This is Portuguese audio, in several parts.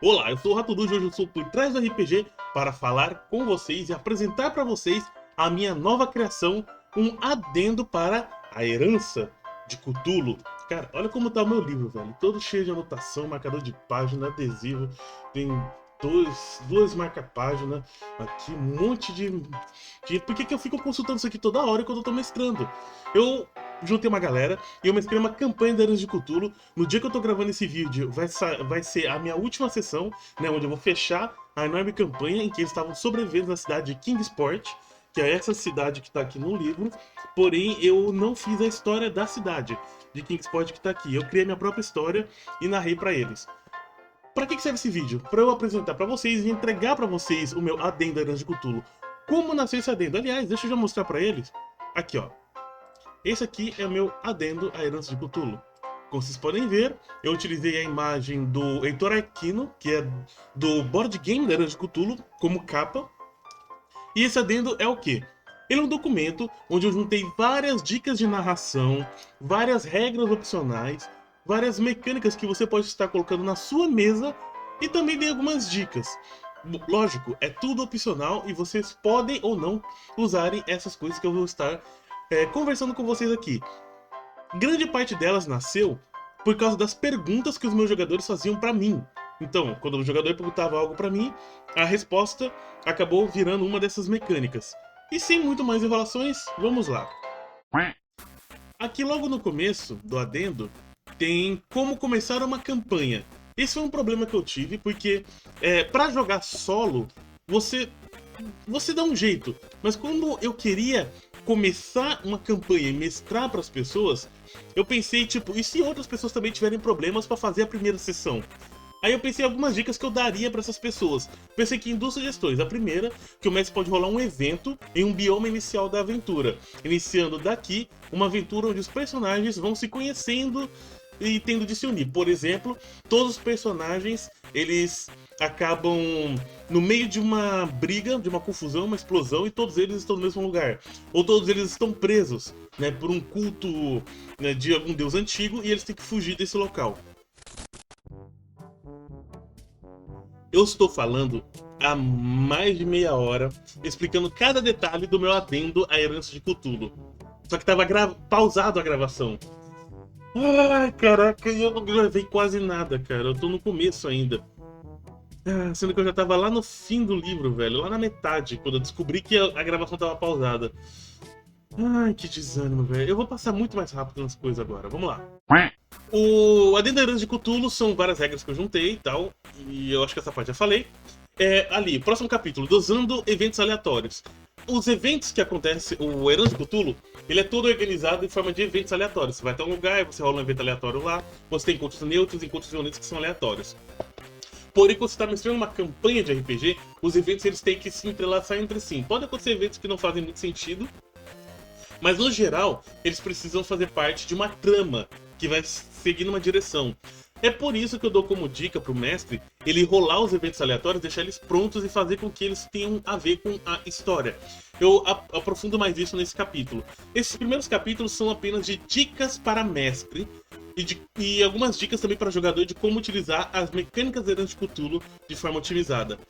Olá, eu sou o Ratorujo, hoje eu sou por trás do RPG para falar com vocês e apresentar para vocês a minha nova criação, um adendo para a herança de Cthulhu. Cara, olha como tá o meu livro, velho. Todo cheio de anotação, marcador de página, adesivo, tem duas marca-página, aqui um monte de... Por que eu fico consultando isso aqui toda hora quando eu tô mestrando? Eu juntei uma galera e eu mestrei uma campanha da Herança de Cthulhu. No dia que eu tô gravando esse vídeo, vai ser a minha última sessão, né, onde eu vou fechar a enorme campanha em que eles estavam sobrevivendo na cidade de Kingsport, que é essa cidade que tá aqui no livro. Porém, eu não fiz a história da cidade de Kingsport que tá aqui. Eu criei minha própria história e narrei pra eles. Pra que serve esse vídeo? Pra eu apresentar pra vocês e entregar pra vocês o meu adendo à Herança de Cthulhu. Como nasceu esse adendo? Aliás, deixa eu já mostrar pra eles. Aqui, ó. Esse aqui é o meu adendo à Herança de Cthulhu. Como vocês podem ver, eu utilizei a imagem do Heitor Aquino, que é do board game da Herança de Cthulhu, como capa. E esse adendo é o quê? Ele é um documento onde eu juntei várias dicas de narração, várias regras opcionais, várias mecânicas que você pode estar colocando na sua mesa e também dei algumas dicas. Lógico, é tudo opcional e vocês podem ou não usarem essas coisas que eu vou estar conversando com vocês aqui. Grande parte delas nasceu por causa das perguntas que os meus jogadores faziam pra mim. Então, quando o jogador perguntava algo pra mim, a resposta acabou virando uma dessas mecânicas. E sem muito mais enrolações, vamos lá. Aqui logo no começo do adendo, tem como começar uma campanha. Esse foi um problema que eu tive, porque pra jogar solo, você dá um jeito. Mas quando eu queria começar uma campanha e mestrar para as pessoas, eu pensei, tipo, e se outras pessoas também tiverem problemas para fazer a primeira sessão? Aí eu pensei em algumas dicas que eu daria para essas pessoas. Pensei aqui em duas sugestões. A primeira, que o mestre pode rolar um evento em um bioma inicial da aventura, iniciando daqui uma aventura onde os personagens vão se conhecendo e tendo de se unir. Por exemplo, todos os personagens, eles acabam no meio de uma briga, de uma confusão, uma explosão, e todos eles estão no mesmo lugar. Ou todos eles estão presos, né, por um culto, né, de algum deus antigo, e eles têm que fugir desse local. Eu estou falando há mais de meia hora, explicando cada detalhe do meu adendo à Herança de Cthulhu. Só que estava pausado a gravação. Ai, caraca, eu não gravei quase nada, cara. Eu tô no começo ainda. Sendo que eu já tava lá no fim do livro, velho. Lá na metade, quando eu descobri que a gravação tava pausada. Ai, que desânimo, velho. Eu vou passar muito mais rápido nas coisas agora. Vamos lá. O Adendo à Herança de Cthulhu são várias regras que eu juntei e tal. E eu acho que essa parte já falei. Ali, próximo capítulo, dosando eventos aleatórios. Os eventos que acontecem, o Herança de Cthulhu, ele é todo organizado em forma de eventos aleatórios. Você vai até um lugar, você rola um evento aleatório lá, você tem encontros neutros e encontros violentos que são aleatórios. Porém, quando você está mestrando uma campanha de RPG, os eventos eles têm que se entrelaçar entre si. Podem acontecer eventos que não fazem muito sentido, mas no geral, eles precisam fazer parte de uma trama que vai seguir numa direção. É por isso que eu dou como dica pro mestre ele rolar os eventos aleatórios, deixar eles prontos e fazer com que eles tenham a ver com a história. Eu aprofundo mais isso nesse capítulo. Esses primeiros capítulos são apenas de dicas para mestre e algumas dicas também para jogador de como utilizar as mecânicas da Herança de Cthulhu de forma otimizada.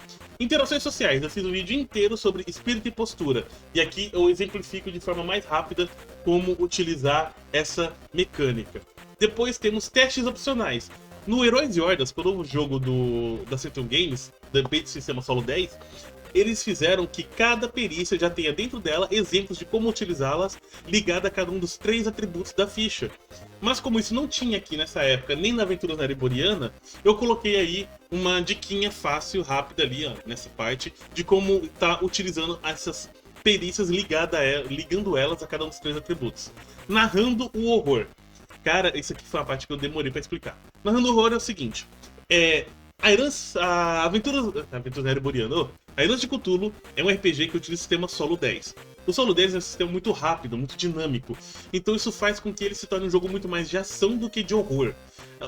Interações sociais, eu fiz um vídeo inteiro sobre espírito e postura. E aqui eu exemplifico de forma mais rápida como utilizar essa mecânica. Depois temos testes opcionais. No Heróis e Hordas, que é o novo jogo da Central Games, da Bait Sistema Solo 10, eles fizeram que cada perícia já tenha dentro dela exemplos de como utilizá-las ligada a cada um dos 3 atributos da ficha. Mas como isso não tinha aqui nessa época, nem na Aventura Ereboriana, eu coloquei aí uma diquinha fácil, rápida ali, ó, nessa parte, de como tá utilizando essas perícias ligando elas a cada um dos 3 atributos. Narrando o horror. Cara, isso aqui foi uma parte que eu demorei pra explicar. Narrando o horror é o seguinte, a Aventura Ereboriana, a Herança de Cthulhu é um RPG que utiliza o sistema Solo 10. O Solo 10 é um sistema muito rápido, muito dinâmico, então isso faz com que ele se torne um jogo muito mais de ação do que de horror.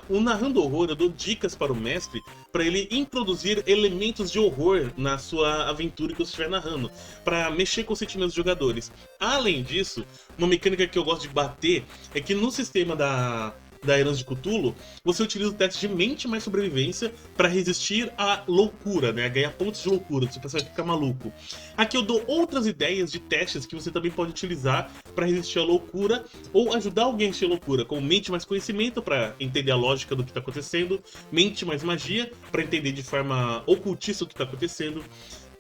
O Narrando Horror, eu dou dicas para o mestre para ele introduzir elementos de horror na sua aventura que você estiver narrando, para mexer com os sentimentos dos jogadores. Além disso, uma mecânica que eu gosto de bater é que no sistema da da Herança de Cthulhu, você utiliza o teste de mente mais sobrevivência para resistir à loucura, né? A ganhar pontos de loucura, se o personagem ficar maluco. Aqui eu dou outras ideias de testes que você também pode utilizar para resistir à loucura ou ajudar alguém a resistir à loucura, como mente mais conhecimento para entender a lógica do que está acontecendo, mente mais magia para entender de forma ocultista o que está acontecendo.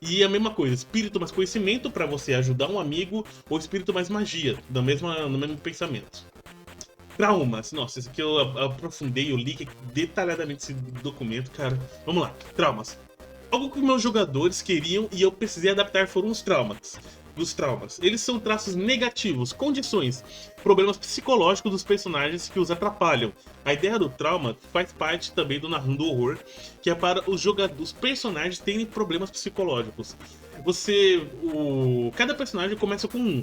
E a mesma coisa, espírito mais conhecimento para você ajudar um amigo, ou espírito mais magia, no mesmo pensamento. Traumas. Nossa, esse aqui eu aprofundei, eu li detalhadamente esse documento, cara. Vamos lá, traumas. Algo que meus jogadores queriam e eu precisei adaptar foram os traumas. Dos traumas. Eles são traços negativos, condições, problemas psicológicos dos personagens que os atrapalham. A ideia do trauma faz parte também do Narrando Horror, que é para os personagens terem problemas psicológicos. Cada personagem começa com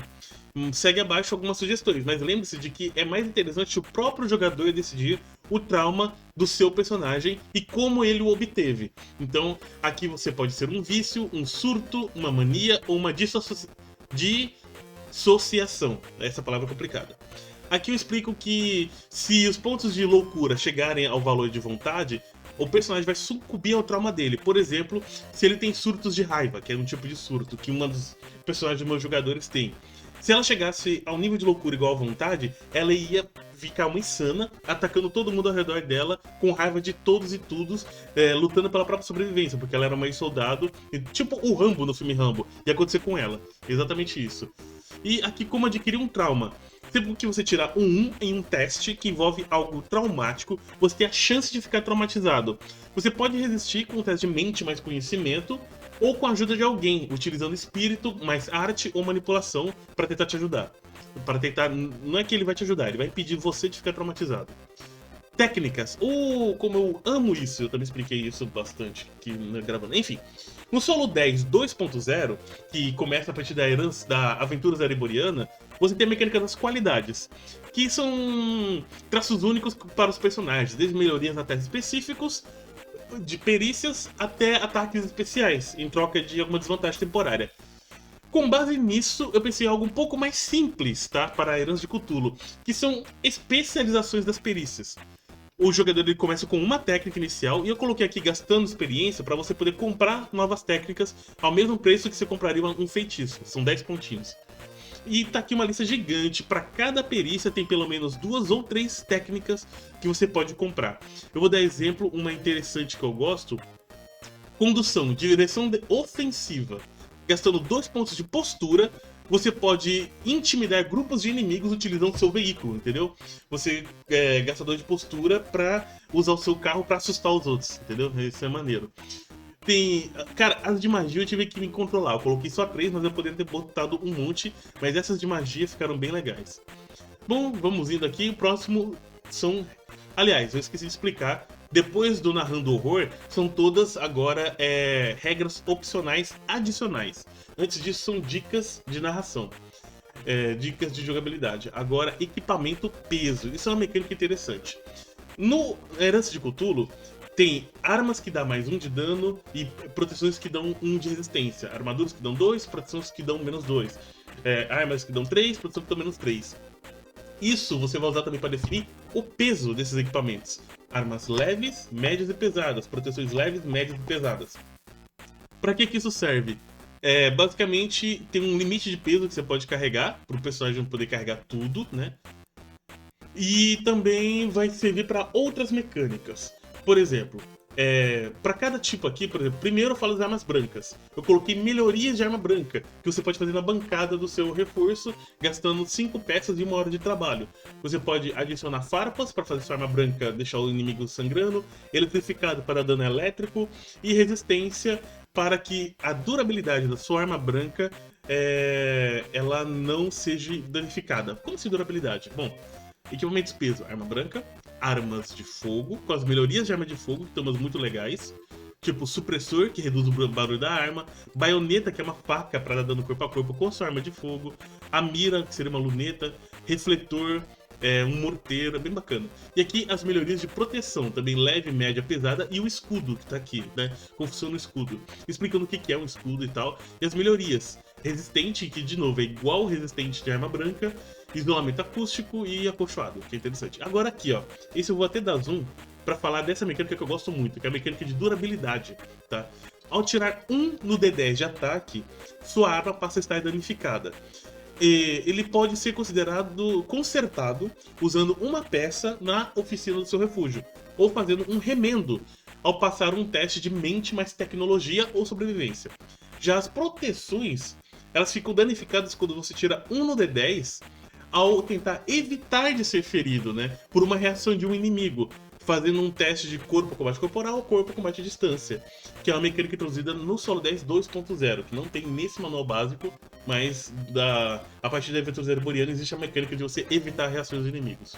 segue abaixo algumas sugestões, mas lembre-se de que é mais interessante o próprio jogador decidir o trauma do seu personagem e como ele o obteve. Então, aqui você pode ser um vício, um surto, uma mania ou uma dissociação. Essa palavra é complicada. Aqui eu explico que se os pontos de loucura chegarem ao valor de vontade, o personagem vai sucumbir ao trauma dele. Por exemplo, se ele tem surtos de raiva, que é um tipo de surto que uma dos personagens dos meus jogadores tem. Se ela chegasse ao nível de loucura igual à vontade, ela ia ficar uma insana, atacando todo mundo ao redor dela, com raiva de todos e todos, lutando pela própria sobrevivência, porque ela era uma ex-soldado, tipo o Rambo no filme Rambo. Ia acontecer com ela. Exatamente isso. E aqui, como adquirir um trauma. Sempre que você tirar um 1 em um teste que envolve algo traumático, você tem a chance de ficar traumatizado. Você pode resistir com o teste de mente mais conhecimento, ou com a ajuda de alguém, utilizando espírito, mais arte ou manipulação para tentar te ajudar. Para tentar. Não é que ele vai te ajudar, ele vai impedir você de ficar traumatizado. Técnicas. Como eu amo isso, eu também expliquei isso bastante aqui gravando. Enfim, no Solo 10 2.0, que começa a partir da herança da Aventuras Ereboriana, você tem a mecânica das qualidades, que são traços únicos para os personagens, desde melhorias na testes específicos, de perícias até ataques especiais, em troca de alguma desvantagem temporária. Com base nisso, eu pensei em algo um pouco mais simples, tá? Para a Herança de Cthulhu, que são especializações das perícias. O jogador ele começa com uma técnica inicial e eu coloquei aqui gastando experiência para você poder comprar novas técnicas ao mesmo preço que você compraria um feitiço. São 10 pontinhos. E tá aqui uma lista gigante, para cada perícia tem pelo menos 2 ou 3 técnicas que você pode comprar. Eu vou dar exemplo, uma interessante que eu gosto. Condução, direção ofensiva. Gastando 2 pontos de postura, você pode intimidar grupos de inimigos utilizando seu veículo, entendeu? Você gasta 2 de postura para usar o seu carro para assustar os outros, entendeu? Isso é maneiro. Cara, as de magia eu tive que me controlar. Eu coloquei só 3, mas eu poderia ter botado um monte. Mas essas de magia ficaram bem legais. Bom, vamos indo aqui. O próximo são... Aliás, eu esqueci de explicar. Depois do Narrando Horror, são todas agora regras opcionais adicionais. Antes disso, são dicas de narração. Dicas de jogabilidade. Agora, equipamento peso. Isso é uma mecânica interessante. No Herança de Cthulhu, tem armas que dão mais 1 de dano e proteções que dão 1 de resistência. Armaduras que dão 2, proteções que dão menos 2. Armas que dão 3, proteções que dão menos 3. Isso você vai usar também para definir o peso desses equipamentos. Armas leves, médias e pesadas. Proteções leves, médias e pesadas. Para que isso serve? Basicamente, tem um limite de peso que você pode carregar, para o personagem não poder carregar tudo, né? E também vai servir para outras mecânicas. Por exemplo, para cada tipo aqui, por exemplo, primeiro eu falo das armas brancas. Eu coloquei melhorias de arma branca, que você pode fazer na bancada do seu reforço, gastando 5 peças e 1 hora de trabalho. Você pode adicionar farpas para fazer sua arma branca deixar o inimigo sangrando, eletrificado para dano elétrico e resistência para que a durabilidade da sua arma branca ela não seja danificada. Como assim durabilidade? Bom, equipamentos peso, arma branca, armas de fogo, com as melhorias de arma de fogo, que são umas muito legais. Tipo, supressor, que reduz o barulho da arma. Baioneta, que é uma faca para dar dano corpo a corpo com sua arma de fogo. A mira, que seria uma luneta. Refletor, um morteiro, é bem bacana. E aqui as melhorias de proteção, também leve, média, pesada. E o escudo, que tá aqui, né? Como funciona o escudo. Explicando o que é um escudo e tal. E as melhorias. Resistente, que de novo é igual resistente de arma branca. isolamento acústico e acolchoado, que é interessante. Agora aqui, ó, esse eu vou até dar zoom pra falar dessa mecânica que eu gosto muito, que é a mecânica de durabilidade, tá? Ao tirar um no D10 de ataque, sua arma passa a estar danificada. Ele pode ser consertado usando uma peça na oficina do seu refúgio, ou fazendo um remendo ao passar um teste de mente mais tecnologia ou sobrevivência. Já as proteções, elas ficam danificadas quando você tira um no D10 ao tentar evitar de ser ferido, né, por uma reação de um inimigo, fazendo um teste de corpo combate corporal ou corpo combate à distância, que é uma mecânica introduzida no Solo 10 2.0, que não tem nesse manual básico, mas a partir da Aventuras Arboriana existe a mecânica de você evitar reações dos inimigos.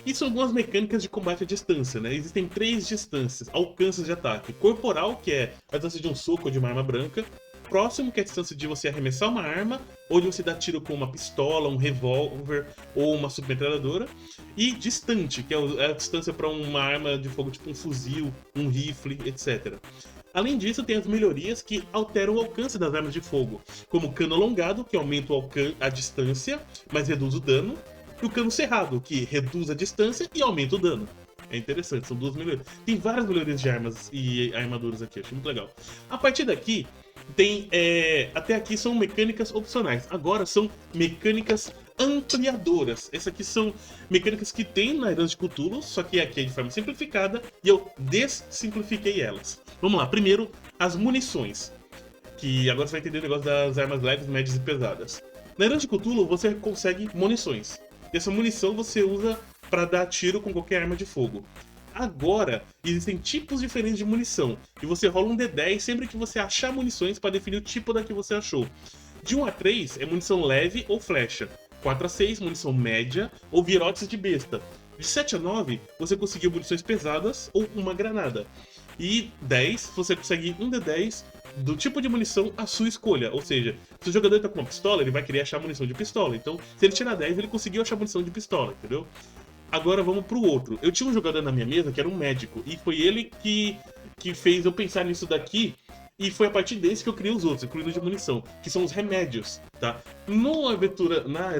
E são algumas mecânicas de combate à distância, né? Existem 3 distâncias, alcances de ataque. Corporal, que é a distância de um soco ou de uma arma branca. Próximo, que é a distância de você arremessar uma arma, ou de você dar tiro com uma pistola, um revólver ou uma submetralhadora. E distante, que é a distância para uma arma de fogo, tipo um fuzil, um rifle, etc. Além disso, tem as melhorias que alteram o alcance das armas de fogo, como o cano alongado, que aumenta a distância, mas reduz o dano, e o cano cerrado, que reduz a distância e aumenta o dano. É interessante, são 2 melhorias. Tem várias melhorias de armas e armaduras aqui, achei muito legal. A partir daqui, tem até aqui são mecânicas opcionais. Agora são mecânicas ampliadoras. Essas aqui são mecânicas que tem na Herança de Cthulhu, só que aqui é de forma simplificada e eu dessimplifiquei elas. Vamos lá, primeiro as munições, que agora você vai entender o negócio das armas leves, médias e pesadas. Na Herança de Cthulhu você consegue munições. E essa munição você usa para dar tiro com qualquer arma de fogo. Agora, existem tipos diferentes de munição, e você rola um D10 sempre que você achar munições para definir o tipo da que você achou. De 1 a 3 é munição leve ou flecha, 4 a 6 munição média ou virotes de besta. De 7 a 9 você conseguiu munições pesadas ou uma granada. E 10 você consegue um D10 do tipo de munição à sua escolha, ou seja, se o jogador tá com uma pistola, ele vai querer achar munição de pistola, então se ele tirar 10 ele conseguiu achar munição de pistola, entendeu? Agora vamos pro outro. Eu tinha um jogador na minha mesa que era um médico, e foi ele que fez eu pensar nisso daqui, e foi a partir desse que eu criei os outros, incluindo de munição, que são os remédios, tá? No Aventura, na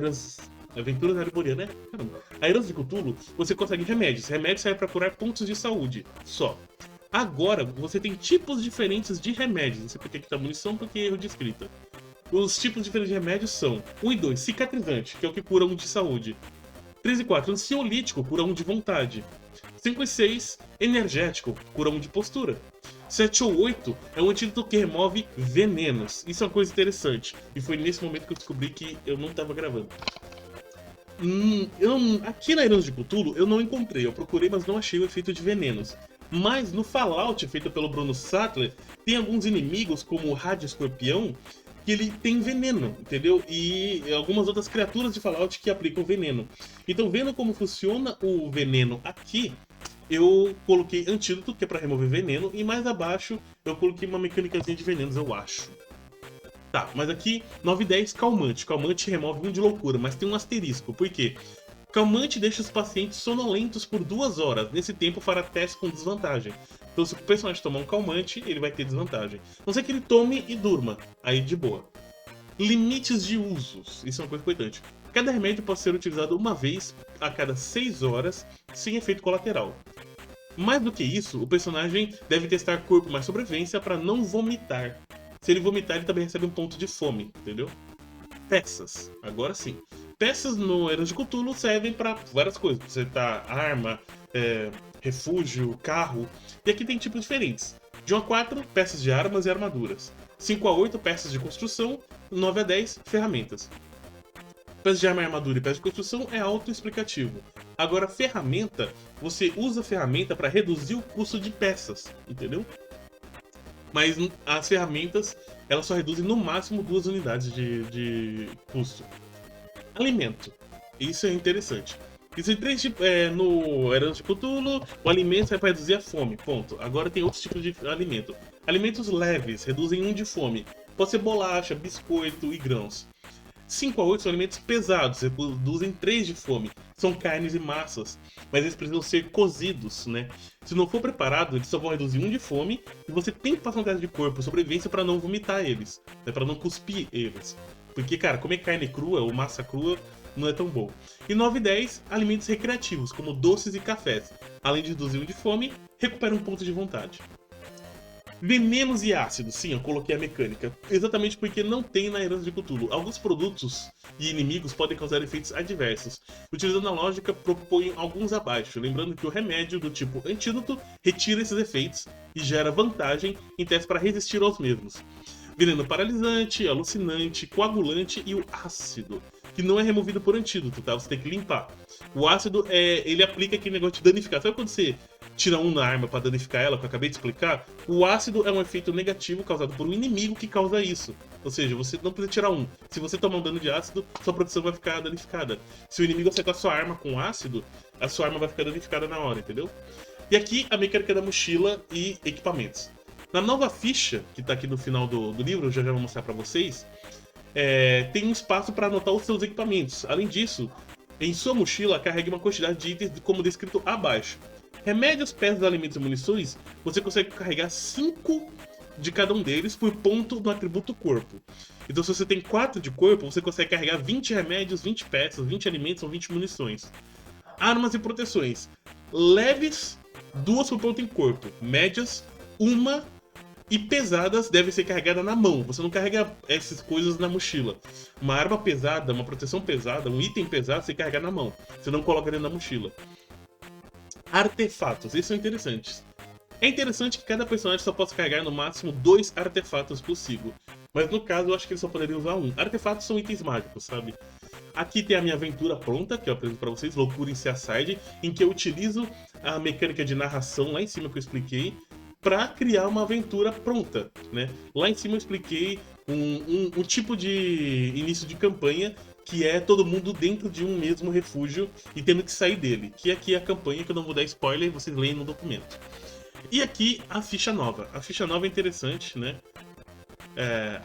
Aventuras Arboriana, né? Caramba. A Herança de Cthulhu, você consegue remédios. Remédios servem pra curar pontos de saúde, só. Agora, você tem tipos diferentes de remédios. Não sei por que tá munição, porque erro de escrita. Os tipos diferentes de remédios são 1 e 2, cicatrizante, que é o que cura 1 de saúde. 3 e 4, ansiolítico, cura 1 de vontade. 5 e 6, energético, cura 1 de postura. 7 ou 8 é um antídoto que remove venenos. Isso é uma coisa interessante. E foi nesse momento que eu descobri que eu não estava gravando. Aqui na Herança de Cthulhu eu não encontrei. Eu procurei, mas não achei o efeito de venenos. Mas no Fallout, feito pelo Bruno Sattler, tem alguns inimigos, como o Rádio Escorpião, que ele tem veneno, entendeu? E algumas outras criaturas de Fallout que aplicam veneno. Então, vendo como funciona o veneno aqui, eu coloquei antídoto, que é pra remover veneno, e mais abaixo eu coloquei uma mecânicazinha de venenos, eu acho. Tá, mas aqui, 9 e 10, calmante. Calmante remove 1 de loucura, mas tem um asterisco, por quê? Calmante deixa os pacientes sonolentos por 2 horas. Nesse tempo fará teste com desvantagem. Então se o personagem tomar um calmante, ele vai ter desvantagem. A não ser que ele tome e durma. Aí de boa. Limites de usos. Isso é uma coisa importante. Cada remédio pode ser utilizado uma vez a cada 6 horas, sem efeito colateral. Mais do que isso, o personagem deve testar corpo mais sobrevivência para não vomitar. Se ele vomitar, ele também recebe um ponto de fome, entendeu? Peças. Agora sim. Peças no Herança de Cthulhu servem para várias coisas. Você tá arma, refúgio, carro. E aqui tem tipos diferentes. De 1 a 4, peças de armas e armaduras. 5 a 8, peças de construção. 9 a 10, ferramentas. Peças de arma e armadura e peças de construção é autoexplicativo. Agora, ferramenta, você usa a ferramenta para reduzir o custo de peças, entendeu? Mas as ferramentas, elas só reduzem no máximo 2 unidades de custo. Alimento. Isso é interessante. Existem 3 tipos. No Herança de Cthulhu, o alimento é para reduzir a fome. Ponto. Agora tem outros tipos de alimento. Alimentos leves reduzem 1 de fome. Pode ser bolacha, biscoito e grãos. 5 a 8 são alimentos pesados, reduzem 3 de fome. São carnes e massas, mas eles precisam ser cozidos, né? Se não for preparado, eles só vão reduzir 1 de fome e você tem que passar um teste de corpo, sobrevivência, para não vomitar eles, né? Para não cuspir eles. Porque, cara, comer carne crua ou massa crua não é tão bom. E 9 e 10, alimentos recreativos, como doces e cafés. Além de reduzir o de fome, recupera um ponto de vontade. Venenos e ácidos, sim, eu coloquei a mecânica. Exatamente porque não tem na Herança de Cthulhu. Alguns produtos e inimigos podem causar efeitos adversos. Utilizando a lógica, propõe alguns abaixo. Lembrando que o remédio do tipo antídoto retira esses efeitos e gera vantagem em testes para resistir aos mesmos. Veneno paralisante, alucinante, coagulante e o ácido, que não é removido por antídoto, tá? Você tem que limpar. O ácido, ele aplica aquele negócio de danificar. Sabe quando você tira um na arma pra danificar ela, que eu acabei de explicar? O ácido é um efeito negativo causado por um inimigo que causa isso. Ou seja, você não precisa tirar um. Se você tomar um dano de ácido, sua proteção vai ficar danificada. Se o inimigo acertar sua arma com ácido, a sua arma vai ficar danificada na hora, entendeu? E aqui a mecânica da mochila e equipamentos. Na nova ficha, que tá aqui no final do livro, eu já vou mostrar pra vocês, tem um espaço para anotar os seus equipamentos. Além disso, em sua mochila, carregue uma quantidade de itens como descrito abaixo. Remédios, peças, alimentos e munições, você consegue carregar 5 de cada um deles por ponto do atributo corpo. Então, se você tem 4 de corpo, você consegue carregar 20 remédios, 20 peças, 20 alimentos ou 20 munições. Armas e proteções. Leves, 2 por ponto em corpo. Médias, 1. E pesadas devem ser carregadas na mão. Você não carrega essas coisas na mochila. Uma arma pesada, uma proteção pesada, um item pesado, você carrega na mão. Você não coloca dentro da mochila. Artefatos, esses são interessantes. É interessante que cada personagem só possa carregar no máximo 2 artefatos possível. Mas no caso, eu acho que ele só poderia usar um. Artefatos são itens mágicos, sabe? Aqui tem a minha aventura pronta, que eu apresento pra vocês, Loucura em Seaside, em que eu utilizo a mecânica de narração lá em cima que eu expliquei, para criar uma aventura pronta, né? Lá em cima eu expliquei um tipo de início de campanha que é todo mundo dentro de um mesmo refúgio e tendo que sair dele. Que aqui é a campanha, que eu não vou dar spoiler, vocês leem no documento. E aqui a ficha nova. A ficha nova é interessante, né?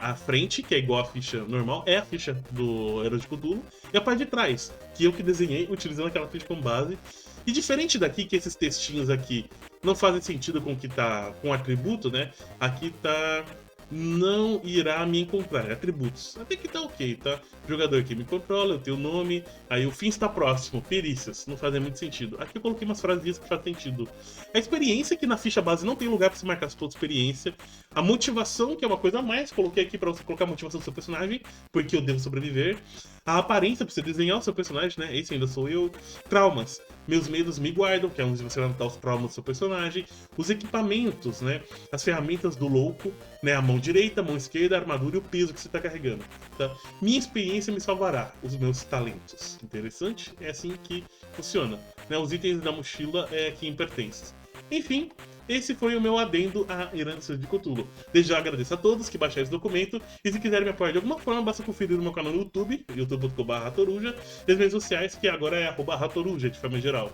A frente, que é igual a ficha normal, é a ficha do Herói de Cthulhu. E a parte de trás, que eu que desenhei utilizando aquela ficha como base. E diferente daqui, que esses textinhos aqui não fazem sentido com o que tá com o atributo, né? Aqui tá não irá me encontrar, atributos. Até que tá ok, tá? Jogador que me controla, eu tenho o nome, aí o fim está próximo, perícias, não fazem muito sentido. Aqui eu coloquei umas frases que fazem sentido. A experiência, que na ficha base não tem lugar para você marcar sua experiência. A motivação, que é uma coisa a mais, coloquei aqui para você colocar a motivação do seu personagem, porque eu devo sobreviver. A aparência, pra você desenhar o seu personagem, né? Esse ainda sou eu. Traumas. Meus medos me guardam, que é onde você vai anotar os traumas do seu personagem. Os equipamentos, né? As ferramentas do louco, né? A mão direita, a mão esquerda, a armadura e o peso que você tá carregando. Tá? Minha experiência me salvará. Os meus talentos. Interessante? É assim que funciona. Né? Os itens da mochila é quem pertence. Enfim, esse foi o meu adendo à Herança de Cthulhu. Desde já agradeço a todos que baixaram esse documento. E se quiserem me apoiar de alguma forma, basta conferir no meu canal no YouTube, youtube.com/ratoruja, e as redes sociais, que agora é @ratoruja, de forma geral.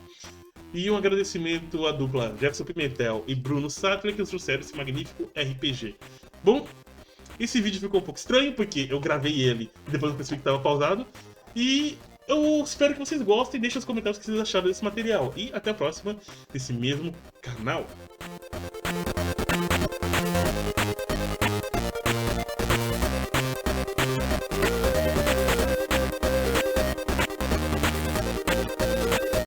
E um agradecimento à dupla Jefferson Pimentel e Bruno Sattler, que nos trouxeram esse magnífico RPG. Bom, esse vídeo ficou um pouco estranho, porque eu gravei ele e depois eu percebi que estava pausado. E eu espero que vocês gostem. Deixem nos comentários o que vocês acharam desse material. E até a próxima, desse mesmo canal.